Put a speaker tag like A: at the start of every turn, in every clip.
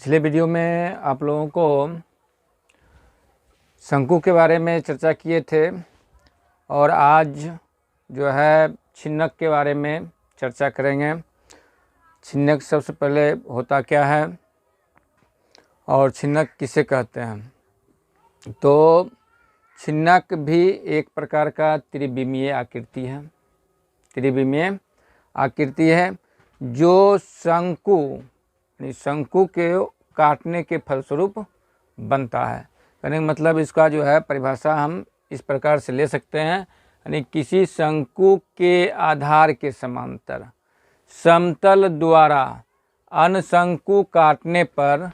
A: पिछले वीडियो में आप लोगों को शंकु के बारे में चर्चा किए थे और आज जो है छिन्नक के बारे में चर्चा करेंगे। छिन्नक सबसे पहले होता क्या है और छिन्नक किसे कहते हैं। तो छिन्नक भी एक प्रकार का त्रिविमीय आकृति है। त्रिविमीय आकृति है जो शंकु के काटने के फलस्वरूप बनता है। यानी मतलब इसका जो है परिभाषा हम इस प्रकार से ले सकते हैं, यानी किसी शंकु के आधार के समांतर समतल द्वारा अनशंकु काटने पर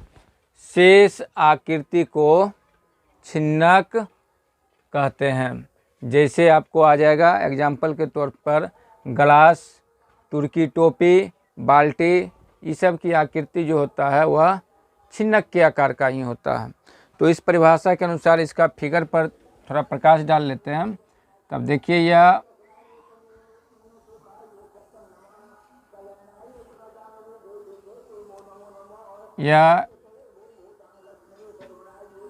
A: शेष आकृति को छिन्नक कहते हैं। जैसे आपको आ जाएगा एग्जाम्पल के तौर पर ग्लास, तुर्की टोपी, बाल्टी, ये सब की आकृति जो होता है वह छिन्नक के आकार का ही होता है। तो इस परिभाषा के अनुसार इसका फिगर पर थोड़ा प्रकाश डाल लेते हैं। तब देखिए यह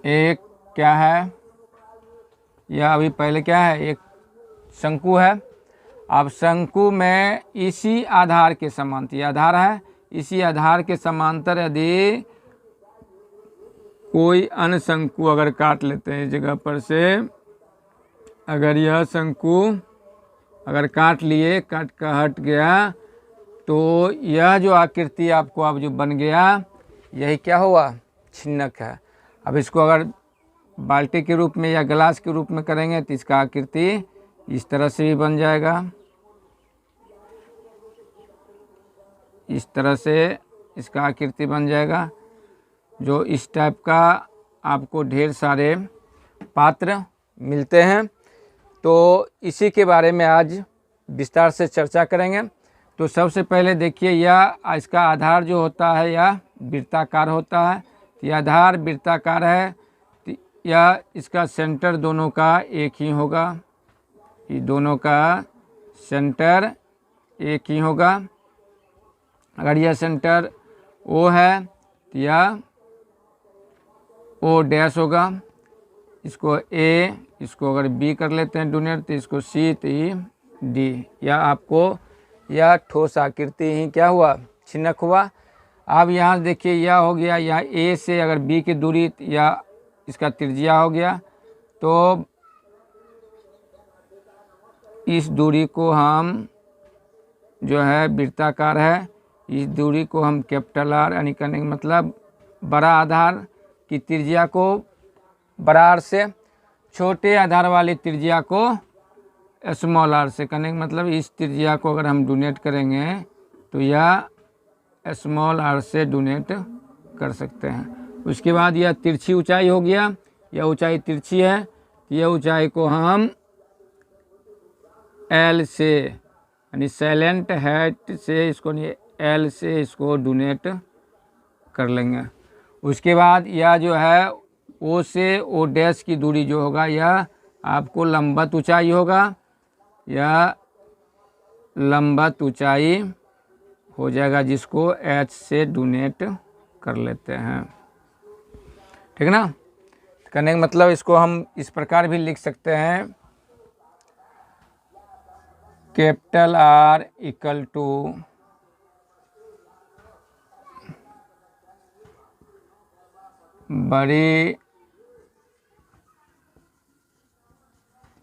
A: एक क्या है, यह अभी पहले क्या है, एक शंकु है। अब शंकु में इसी आधार के समांतर, ये आधार है, इसी आधार के समांतर यदि कोई अन्य शंकु अगर काट लेते हैं इस जगह पर से, अगर यह शंकु अगर काट लिए, काट कर हट गया, तो यह जो आकृति आपको अब जो बन गया यही क्या हुआ, छिन्नक है। अब इसको अगर बाल्टी के रूप में या गिलास के रूप में करेंगे तो इसका आकृति इस तरह से भी बन जाएगा। इस तरह से इसका आकृति बन जाएगा। जो इस टाइप का आपको ढेर सारे पात्र मिलते हैं। तो इसी के बारे में आज विस्तार से चर्चा करेंगे। तो सबसे पहले देखिए यह इसका आधार जो होता है यह वृत्ताकार होता है। यह आधार वृत्ताकार है, यह इसका सेंटर दोनों का एक ही होगा। ये दोनों का सेंटर एक ही होगा। अगर यह सेंटर O है तो यह O डैश होगा। इसको A, इसको अगर B कर लेते हैं डोनेट तो इसको C, तो ये D। यह आपको यह ठोस आकृति ही क्या हुआ, छिन्नक हुआ। अब यहाँ देखिए यह हो गया, यह A से अगर B की दूरी या इसका त्रिज्या हो गया, तो इस दूरी को हम जो है वृत्ताकार है, इस दूरी को हम कैपिटल R यानी करने का मतलब बड़ा आधार की त्रिज्या को बड़ा R से, छोटे आधार वाली त्रिज्या को स्मॉल r से करने का मतलब इस त्रिज्या को अगर हम डोनेट करेंगे तो यह स्मॉल r से डोनेट कर सकते हैं। उसके बाद यह तिरछी ऊंचाई हो गया, यह ऊंचाई तिरछी है, तो यह ऊंचाई को हम L से यानी साइलेंट हैट से इसको L से इसको डोनेट कर लेंगे। उसके बाद यह जो है O से O डैश की दूरी जो होगा यह आपको लंबवत ऊंचाई होगा। यह लंबवत ऊंचाई हो जाएगा जिसको H से डोनेट कर लेते हैं। ठीक ना। करने का मतलब इसको हम इस प्रकार भी लिख सकते हैं, कैपिटल R इक्वल टू बड़ी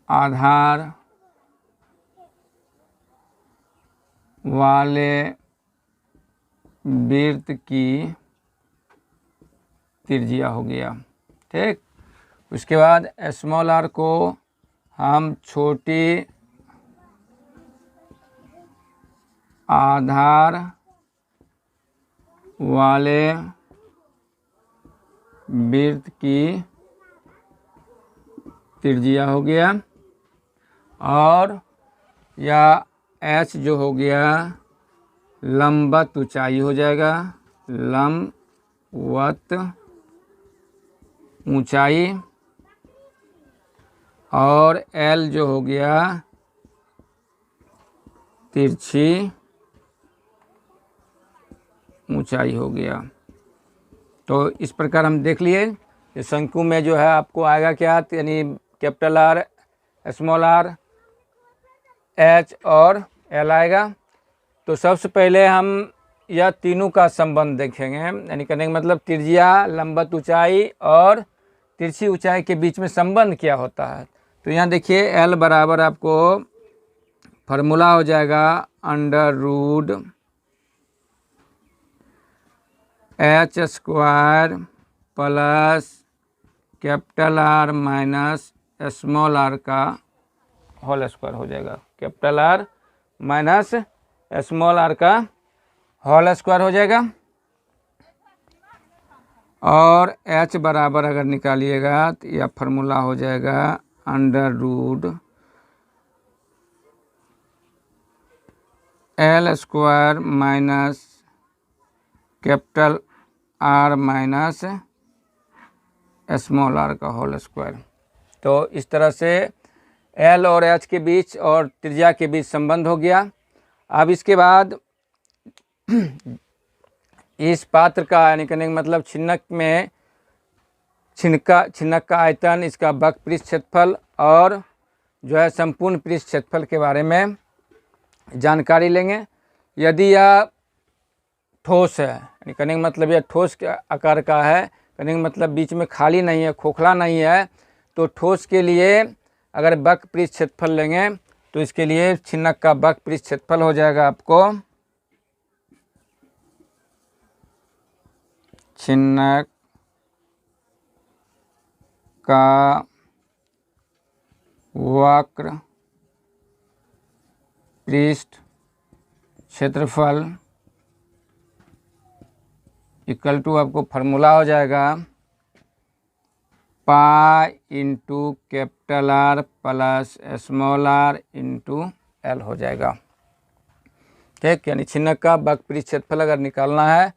A: आधार वाले वृत्त की त्रिज्या हो गया। ठीक। उसके बाद स्मॉल r को हम छोटी आधार वाले वृत्त की त्रिज्या हो गया। और यह H जो हो गया लंबवत ऊंचाई हो जाएगा, लंबवत ऊंचाई। और L जो हो गया तिरछी ऊंचाई हो गया। तो इस प्रकार हम देख लिए कि शंकु में जो है आपको आएगा क्या, यानी capital R, small R, H और एल आएगा। तो सबसे पहले हम यह तीनों का संबंध देखेंगे, यानी कहने का मतलब त्रिज्या, लंबवत ऊंचाई और तिरछी ऊंचाई के बीच में संबंध क्या होता है। तो यहाँ देखिए एल बराबर आपको फार्मूला हो जाएगा under root H square plus capital R minus small R का होल स्क्वायर हो जाएगा। Capital R minus small R का होल स्क्वायर हो जाएगा। और h बराबर अगर निकालिएगा तो यह फार्मूला हो जाएगा under root L square minus capital R minus small R का होल स्क्वायर। तो इस तरह से एल और एच के बीच और त्रिज्या के बीच संबंध हो गया। अब इसके बाद इस पात्र का, यानी कहने का मतलब छिन्नक में छिन्नक का आयतन, इसका वक्र पृष्ठ क्षेत्रफल और जो है संपूर्ण पृष्ठ क्षेत्रफल के बारे में जानकारी लेंगे। यदि यह ठोस है, यानी कहने का मतलब यह ठोस के आकार का है, कहने का मतलब बीच में खाली नहीं है, खोखला नहीं है, तो ठोस के लिए अगर वक्र पृष्ठ क्षेत्रफल लेंगे तो इसके लिए छिन्नक का वक्र पृष्ठ क्षेत्रफल हो जाएगा आपको छिन्नक का वक्र पृष्ठ क्षेत्रफल इक्वल टू आपको फार्मूला हो जाएगा pi into capital R plus small R into L हो जाएगा। ठीक, यानी छिन्नक का वक्र पृष्ठ क्षेत्रफल अगर निकालना है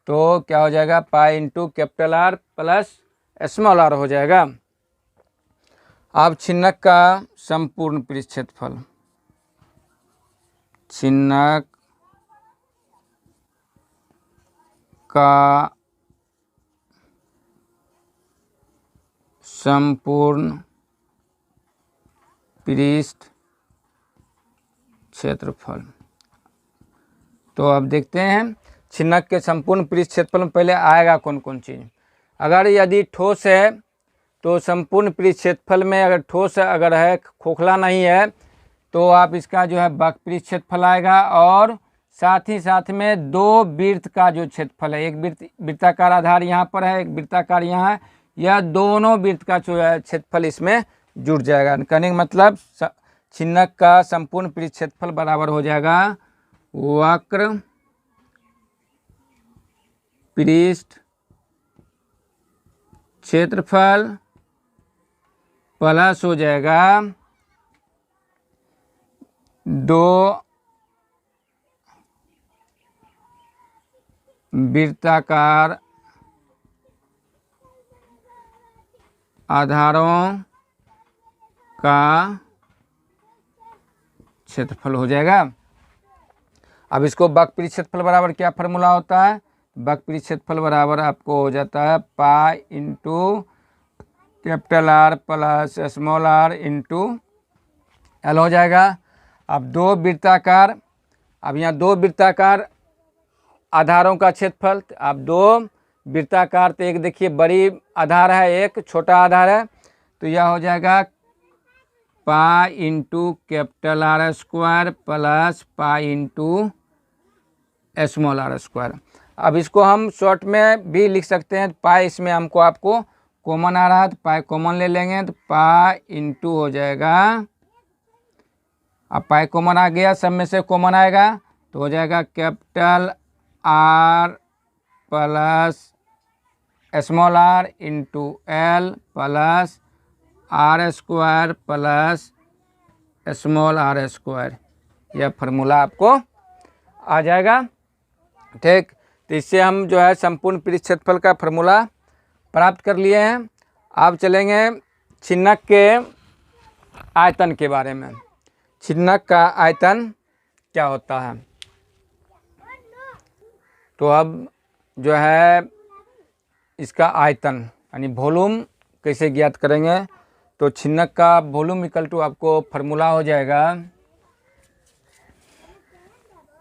A: तो क्या हो जाएगा, pi into capital R plus small R हो जाएगा। अब छिन्नक का संपूर्ण पृष्ठ क्षेत्रफल, छिन्नक का संपूर्ण पृष्ठ क्षेत्रफल। तो अब देखते हैं छिन्नक के संपूर्ण पृष्ठ क्षेत्रफल में पहले आएगा कौन कौन चीज़। अगर यदि ठोस है तो संपूर्ण पृष्ठ क्षेत्रफल में अगर ठोस अगर है, खोखला नहीं है, तो आप इसका जो है वक्र पृष्ठ क्षेत्रफल आएगा और साथ ही साथ में दो वृत्त का जो क्षेत्रफल है, एक वृत्ताकार आधार यहाँ पर है, एक वृत्ताकार यहाँ है, यह दोनों वृत्त का जो है क्षेत्रफल इसमें जुड़ जाएगा। कहने का मतलब छिन्नक का संपूर्ण पृष्ठ क्षेत्रफल बराबर हो जाएगा वक्र पृष्ठ क्षेत्रफल प्लस हो जाएगा दो वृत्ताकार आधारों का क्षेत्रफल हो जाएगा। अब इसको वक्र पृष्ठ क्षेत्रफल बराबर क्या फार्मूला होता है, वक्र पृष्ठ क्षेत्रफल बराबर आपको हो जाता है pi into capital R plus small R into L हो जाएगा। अब दो वृत्ताकार, अब यहाँ दो वृत्ताकार आधारों का क्षेत्रफल, अब दो वृत्ताकार, तो एक देखिए बड़ी आधार है, एक छोटा आधार है, तो यह हो जाएगा pi into capital R square plus pi into small R square. अब इसको हम शॉर्ट में भी लिख सकते हैं, पाई इसमें हमको आपको कॉमन आ रहा है तो पाई कॉमन ले लेंगे, तो पाई इंटू हो जाएगा, अब पाई कॉमन आ गया, सब में से कॉमन आएगा तो हो जाएगा capital R plus small R into L plus R square plus small R square, यह फार्मूला आपको आ जाएगा। ठीक, तो इससे हम जो है संपूर्ण पृष्ठ क्षेत्रफल का फार्मूला प्राप्त कर लिए हैं। अब चलेंगे छिन्नक के आयतन के बारे में। छिन्नक का आयतन क्या होता है, तो अब जो है इसका आयतन यानी वॉल्यूम कैसे ज्ञात करेंगे, तो छिन्नक का वॉल्यूम इक्वल टू आपको फार्मूला हो जाएगा,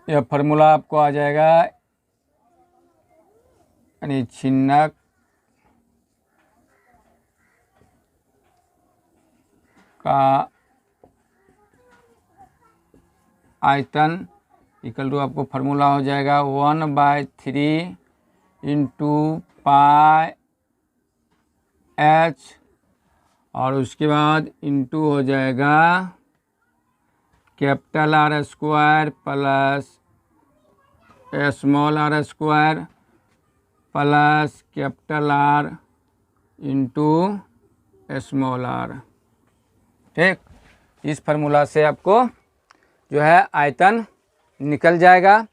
A: यह फार्मूला आपको आ जाएगा यानी छिन्नक का आयतन इक्वल टू आपको फार्मूला हो जाएगा 1/3 इंटू पाई एच, और उसके बाद इंटू हो जाएगा capital R square plus small R square plus capital R into small R. ठीक, इस फार्मूला से आपको जो है आयतन निकल जाएगा।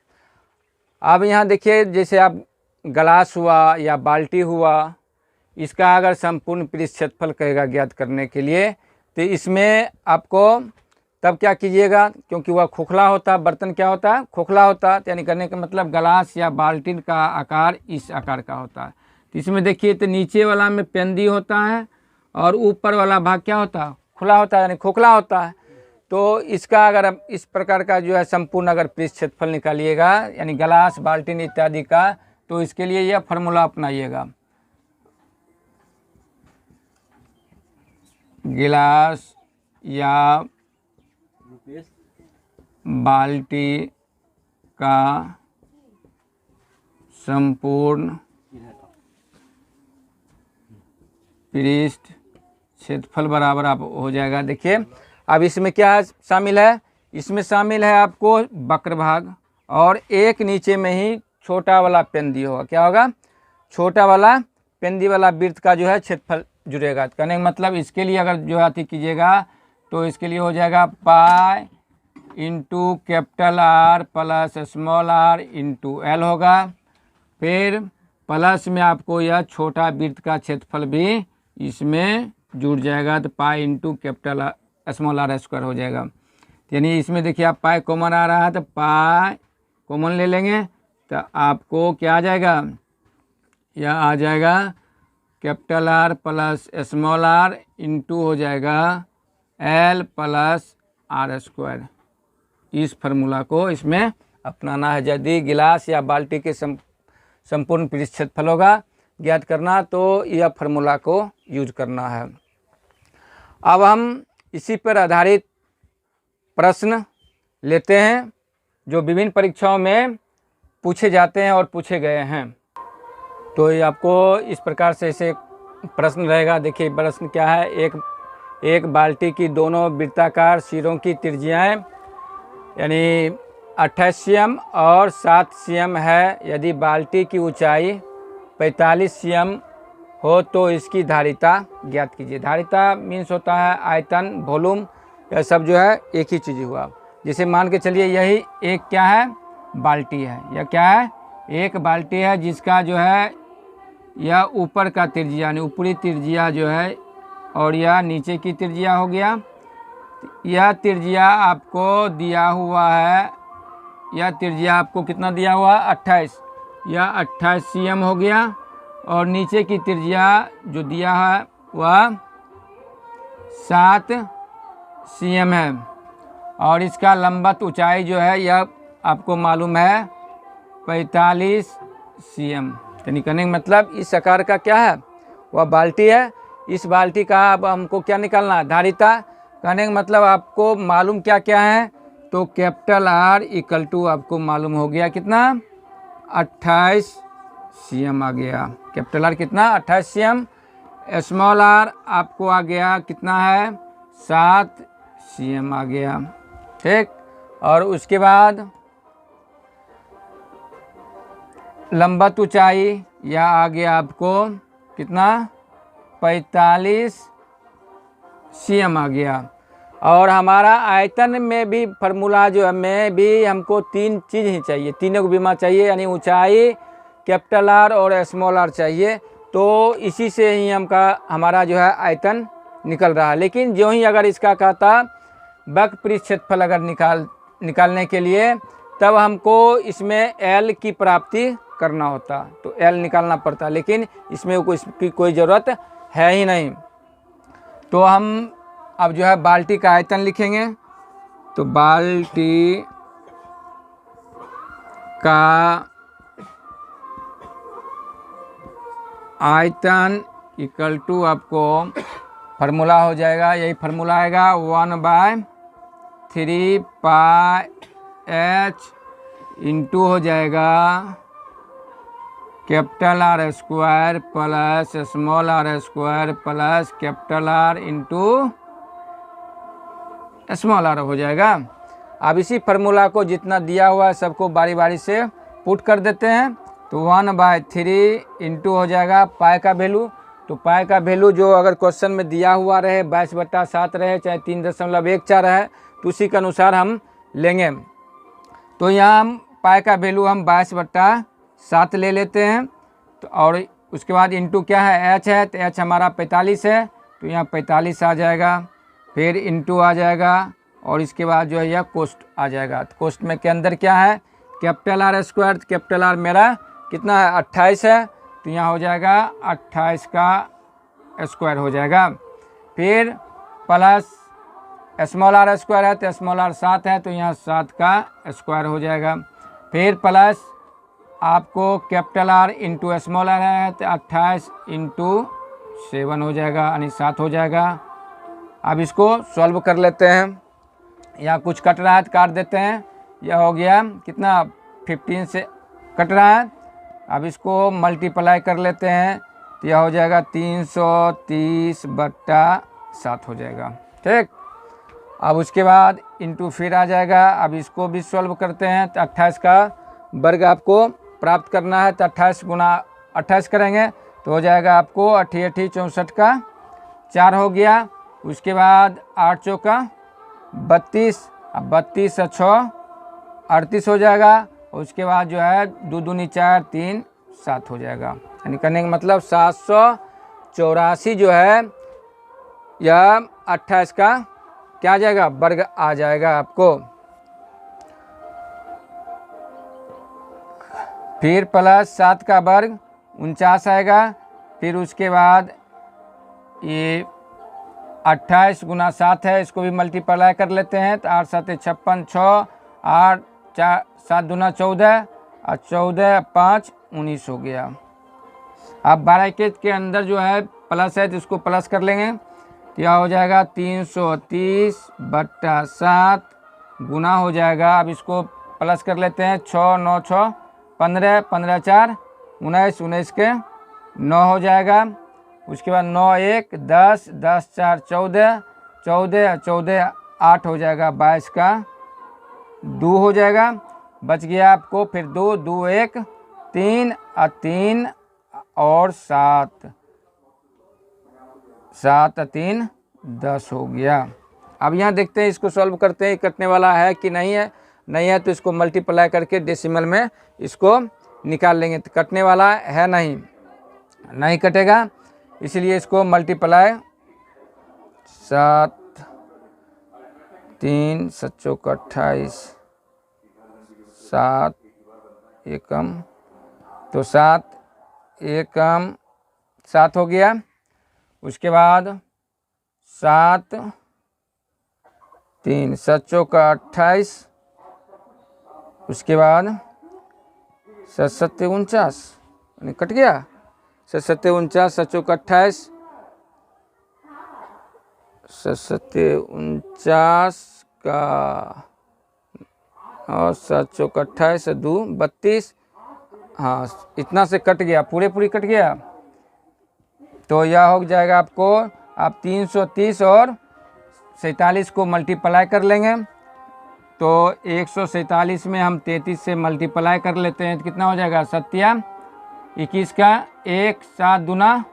A: अब यहाँ देखिए, जैसे आप गिलास हुआ या बाल्टी हुआ, इसका अगर संपूर्ण पृष्ठ क्षेत्रफल कहेगा ज्ञात करने के लिए, तो इसमें आपको तब क्या कीजिएगा, क्योंकि वह खोखला होता, बर्तन क्या होता है, खोखला होता, यानी करने का मतलब गिलास या बाल्टी का आकार इस आकार का होता है। तो इसमें देखिए, तो नीचे वाला में पेंदी होता है और ऊपर वाला भाग क्या होता है, खुला होता है, यानी खोखला होता है। तो इसका अगर आप इस प्रकार का जो है संपूर्ण अगर पृष्ठ क्षेत्रफल निकालिएगा, यानी गिलास बाल्टी इत्यादि का, तो इसके लिए यह फार्मूला अपनाइएगा। गिलास या बाल्टी का संपूर्ण पृष्ठ क्षेत्रफल बराबर आप हो जाएगा। देखिए, अब इसमें क्या शामिल है, इसमें शामिल है आपको वक्र भाग, और एक नीचे में ही छोटा वाला पेंदी होगा। क्या होगा, छोटा वाला पेंदी वाला वृत्त का जो है क्षेत्रफल जुड़ेगा। कहने का मतलब इसके लिए अगर जो है कीजिएगा, तो इसके लिए हो जाएगा pi into capital R plus small R into L होगा। फिर प्लस में आपको यह छोटा वृत्त का क्षेत्रफल भी इसमें जुड़ जाएगा, तो pi into capital small R square हो जाएगा। यानी इसमें देखिए, आप पाई कॉमन आ रहा है, तो पाई कॉमन ले लेंगे, तो आपको क्या आ जाएगा, यह आ जाएगा capital R plus small R into हो जाएगा एल प्लस आर स्क्वायर। इस फार्मूला को इसमें अपनाना है। यदि गिलास या बाल्टी के संपूर्ण पृष्ठ क्षेत्रफल होगा ज्ञात करना, तो यह फार्मूला को यूज करना है। अब हम इसी पर आधारित प्रश्न लेते हैं जो विभिन्न परीक्षाओं में पूछे जाते हैं और पूछे गए हैं। तो ये आपको इस प्रकार से ऐसे प्रश्न रहेगा। देखिए प्रश्न क्या है, एक बाल्टी की दोनों वृत्ताकार सिरों की त्रिज्याएं यानी 28 cm और 7 cm है। यदि बाल्टी की ऊंचाई 45 cm हो तो इसकी धारिता ज्ञात कीजिए। धारिता मीन्स होता है आयतन, वॉल्यूम, यह सब जो है एक ही चीज़ हुआ। जैसे मान के चलिए यही एक क्या है, बाल्टी है। यह क्या है, एक बाल्टी है जिसका जो है यह ऊपर का त्रिज्या यानी ऊपरी त्रिज्या जो है, और यह नीचे की त्रिज्या हो गया। यह त्रिज्या आपको दिया हुआ है, यह त्रिज्या आपको कितना दिया हुआ है, 28। यह 28 cm हो गया, और नीचे की त्रिज्या जो दिया है वह 7 cm है, और इसका लंबवत ऊंचाई जो है यह आपको मालूम है 45 cm। यानी कहने का मतलब इस आकार का क्या है, वह बाल्टी है। इस बाल्टी का अब हमको क्या निकालना है, धारिता। कहने का मतलब आपको मालूम क्या क्या है, तो कैपिटल आर इक्वल टू आपको मालूम हो गया कितना, 28 cm आ गया। कैपिटल आर कितना, 28 cm। स्मॉल आर आपको आ गया कितना है, 7 cm आ गया। ठीक, और उसके बाद लंबवत ऊंचाई यह आ गया आपको कितना, 45 cm आ गया। और हमारा आयतन में भी फार्मूला जो है में भी हमको तीन चीज़ ही चाहिए, तीनों को बीमा चाहिए, यानी ऊंचाई, कैपिटल आर और स्मॉल आर चाहिए। तो इसी से ही हमारा जो है आयतन निकल रहा है। लेकिन जो ही अगर इसका कहता वक्र पृष्ठ क्षेत्रफल अगर निकालने के लिए, तब हमको इसमें एल की प्राप्ति करना होता तो एल निकालना पड़ता, लेकिन इसमें इसकी कोई ज़रूरत है ही नहीं। तो हम अब जो है बाल्टी का आयतन लिखेंगे। तो बाल्टी का आयतन इक्वल टू आपको फार्मूला हो जाएगा, यही फार्मूला आएगा 1/3 पाई एच इंटू हो जाएगा capital R square plus small R square plus capital R into small R हो जाएगा। अब इसी फार्मूला को जितना दिया हुआ है सबको बारी बारी से पुट कर देते हैं। तो 1/3 इंटू हो जाएगा पाई का वैल्यू। तो पाई का वैल्यू जो अगर क्वेश्चन में दिया हुआ रहे 22/7 रहे चाहे 3.14 है तो उसी के अनुसार हम लेंगे। तो यहाँ हम पाई का वैल्यू हम 22/7 ले लेते हैं। तो और उसके बाद इंटू क्या है एच है, तो एच हमारा 45 है, तो यहाँ 45 आ जाएगा। फिर इंटू आ जाएगा और इसके बाद जो है यह कोस्ट आ जाएगा। तो कोस्ट में के अंदर क्या है कैपिटल आर स्क्वायर, तो कैपिटल आर मेरा कितना है 28 है, तो यहाँ हो जाएगा 28 का स्क्वायर हो जाएगा। फिर प्लस स्मॉल आर स्क्वायर है तो स्मॉल आर 7 है, तो यहाँ 7 का स्क्वायर हो जाएगा। फिर प्लस आपको capital R into small R है तो 28 इंटू 7 हो जाएगा, यानी 7 हो जाएगा। अब इसको सॉल्व कर लेते हैं। यहाँ कुछ कट रहा है तो काट देते हैं। यह हो गया कितना 15 से कट रहा है। अब इसको मल्टीप्लाई कर लेते हैं तो यह हो जाएगा 330/7 हो जाएगा। ठीक, अब उसके बाद इंटू फिर आ जाएगा। अब इसको भी सॉल्व करते हैं तो 28 का वर्ग आपको प्राप्त करना है, तो 28 गुना 28 करेंगे तो हो जाएगा आपको 88 64 का 4 हो गया। उसके बाद 8 चौका 32, अब 32 से 6 38 हो जाएगा। उसके बाद जो है 2 दूनी 4 3 7 हो जाएगा, यानी करने का मतलब 784 जो है यह 28 का क्या आ जाएगा वर्ग आ जाएगा आपको। फिर प्लस 7 का वर्ग 49 आएगा। फिर उसके बाद ये 28 गुना 7 है, इसको भी मल्टीप्लाई कर लेते हैं तो 8 7 56 6 8 4 7 दूना 14 और 14 5 19 हो गया। अब 12 के अंदर जो है प्लस है तो इसको प्लस कर लेंगे तो यह हो जाएगा 330/7 गुना हो जाएगा। अब इसको प्लस कर लेते हैं 6 9 6 15 15 4 19 19 के 9 हो जाएगा। उसके बाद 9 1 10 10 4 14 14 14 8 हो जाएगा, 22 का 2 हो जाएगा। बच गया आपको फिर 2 2 1 3 और 3 और 7 7 और 3 10 हो गया। अब यहाँ देखते हैं इसको सॉल्व करते हैं कटने वाला है कि नहीं है। नहीं है तो इसको मल्टीप्लाई करके डेसिमल में इसको निकाल लेंगे। तो कटने वाला है नहीं कटेगा, इसलिए इसको मल्टीप्लाई 7 3 7 चौक 28 7 एकम, तो 7 एकम 7 हो गया। उसके बाद 7 3 7 चौक 28, उसके बाद 7 7 49 कट गया। 7 7 49 7 चौक 28 7 7 49 का और 7 चौक 28 2 32, हाँ इतना से कट गया, पूरी कट गया। तो यह हो जाएगा आपको। आप 330 और 47 को मल्टीप्लाई कर लेंगे तो 147 में हम 33 से मल्टीप्लाई कर लेते हैं तो कितना हो जाएगा 7 21 का 1 7 दूना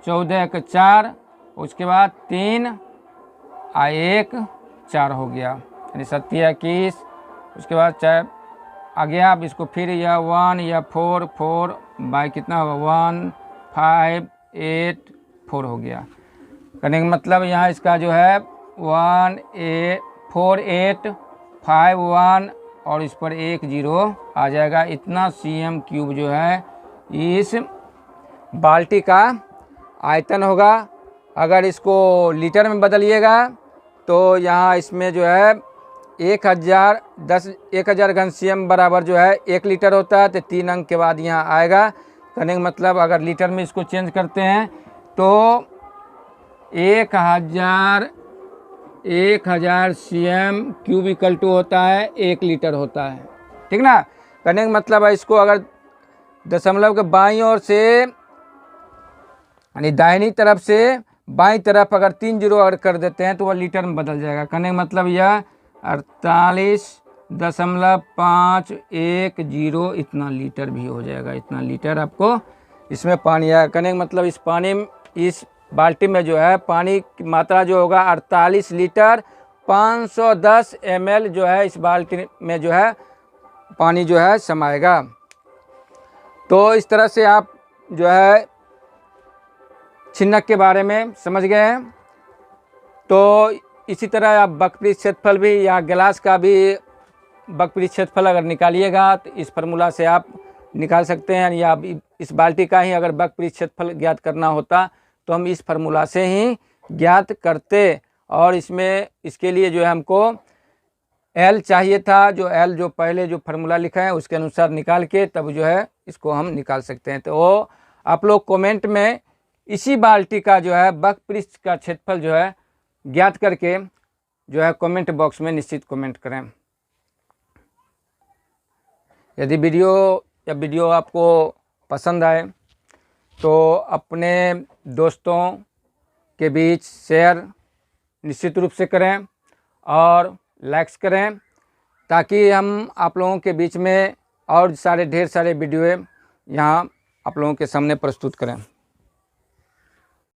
A: 14 का 4, उसके बाद 3 और 1 4 हो गया, यानी 7 21। उसके बाद चाहे आ गया। अब इसको फिर यह 1 या 4 4 बाई कितना होगा 1 5 8 4 हो गया। करने का मतलब यहाँ इसका जो है 1 8 4 8 5 1 और इस पर 1 0 आ जाएगा। इतना cm³ जो है इस बाल्टी का आयतन होगा। अगर इसको लीटर में बदलिएगा तो यहाँ इसमें जो है 1000 घन cm बराबर जो है 1 लीटर होता है। तो 3 अंक के बाद यहाँ आएगा। कहने का मतलब अगर लीटर में इसको चेंज करते हैं तो 1000 cm³ इक्वल टू होता है 1 लीटर होता है। ठीक ना। कहने का मतलब है इसको अगर दशमलव के बाईं ओर से यानी दाहिनी तरफ से बाईं तरफ अगर 3 0 अगर कर देते हैं तो वह लीटर में बदल जाएगा। कहने का मतलब यह 48.510 इतना लीटर भी हो जाएगा। इतना लीटर आपको इसमें पानी आएगा। कहने का मतलब इस पानी में, इस बाल्टी में जो है पानी की मात्रा जो होगा 48 लीटर 510 ml जो है इस बाल्टी में जो है पानी जो है समाएगा। तो इस तरह से आप जो है छिन्नक के बारे में समझ गए हैं। तो इसी तरह आप वक्र क्षेत्रफल भी या गिलास का भी वक्र क्षेत्रफल अगर निकालिएगा तो इस फार्मूला से आप निकाल सकते हैं। या इस बाल्टी का ही अगर वक्र क्षेत्रफल ज्ञात करना होता तो हम इस फार्मूला से ही ज्ञात करते। और इसमें इसके लिए जो है हमको L चाहिए था। जो L जो पहले जो फार्मूला लिखा है उसके अनुसार निकाल के तब जो है इसको हम निकाल सकते हैं। तो वो आप लोग कमेंट में इसी बाल्टी का जो है वक्र पृष्ठ का क्षेत्रफल जो है ज्ञात करके जो है कमेंट बॉक्स में निश्चित कमेंट करें। यदि वीडियो आपको पसंद आए तो अपने दोस्तों के बीच शेयर निश्चित रूप से करें और लाइक्स करें, ताकि हम आप लोगों के बीच में और ढेर सारे वीडियो यहाँ आप लोगों के सामने प्रस्तुत करें।